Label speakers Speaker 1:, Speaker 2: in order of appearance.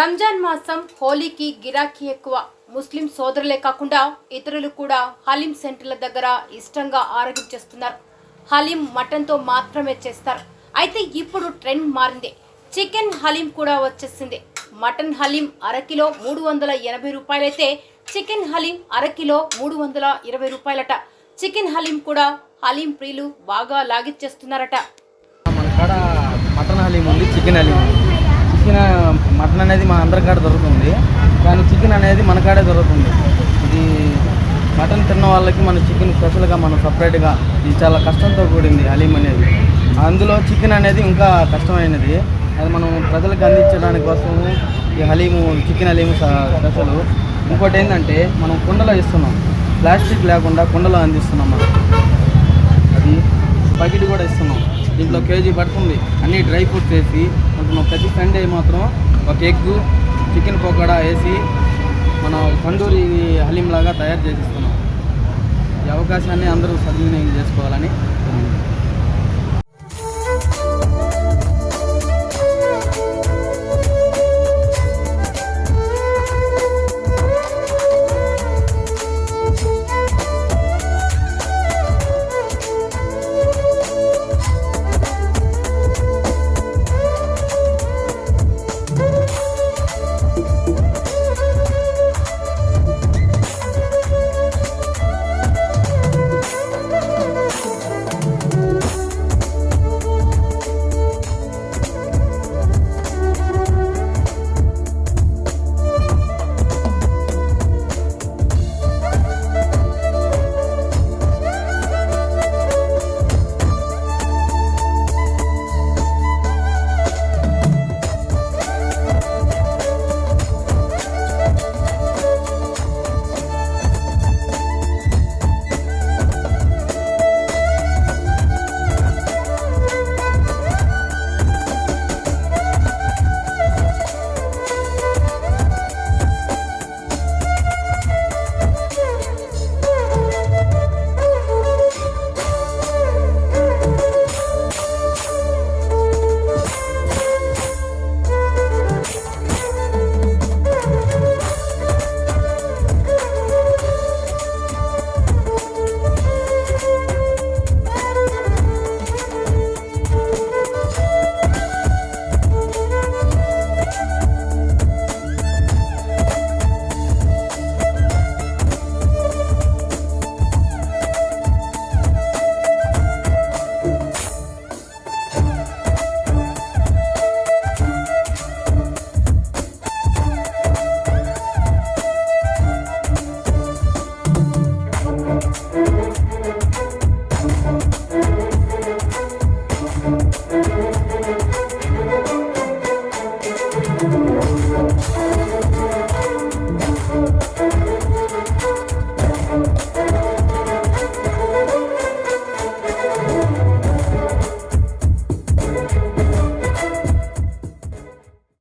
Speaker 1: రంజాన్ మాసం హోలీకి గిరాకీ ఎక్కువ. ముస్లిం సోదరులే కాకుండా ఇతరులు కూడా హలీం సెంటర్ల దగ్గర ఇష్టంగా ఆరగించేస్తున్నారు. హలీం మటన్తో మాత్రమే చేస్తారు. అయితే ఇప్పుడు ట్రెండ్ మారింది. చికెన్ హలీం కూడా వచ్చేసింది. మటన్ హలీం అరకిలో 380 రూపాయలైతే చికెన్ హలీం అరకిలో 320 రూపాయలట. చికెన్ హలీం కూడా హలీం ప్రియులు బాగా లాగిచ్చేస్తున్నారట.
Speaker 2: మన కాడ మటన్ హలీం ఉంది, చికెన్ హలీం ఉంది. మటన్ అనేది మా అందరి కాడ దొరుకుతుంది, కానీ చికెన్ అనేది మన కాడే దొరుకుతుంది. ఇది మటన్ తిన్న వాళ్ళకి మన చికెన్ స్పెషల్గా మనం సపరేట్గా, ఇది చాలా కష్టంతో కూడింది హలీం అనేది. అందులో చికెన్ అనేది ఇంకా కష్టమైనది. అది మనం ప్రజలకు అందించడానికి కోసం ఈ హలీము, చికెన్ హలీము స్పెషల్. ఇంకోటి ఏంటంటే మనం కుండలో ఇస్తున్నాం, ప్లాస్టిక్ లేకుండా కుండలో అందిస్తున్నాం. మనం అది బకెట్ కూడా ఇస్తున్నాం. దీంట్లో కేజీ పడుతుంది. అన్ని డ్రై ఫ్రూట్స్ వేసి కొంటున్నాం. ప్రతి సండే మాత్రం ఒక ఎగ్, చికెన్ పకోడా వేసి మనం తందూరి హలీం లాగా తయారు చేసిస్తున్నాం. ఈ అవకాశాన్ని అందరూ సద్వినియోగం చేసుకోవాలని.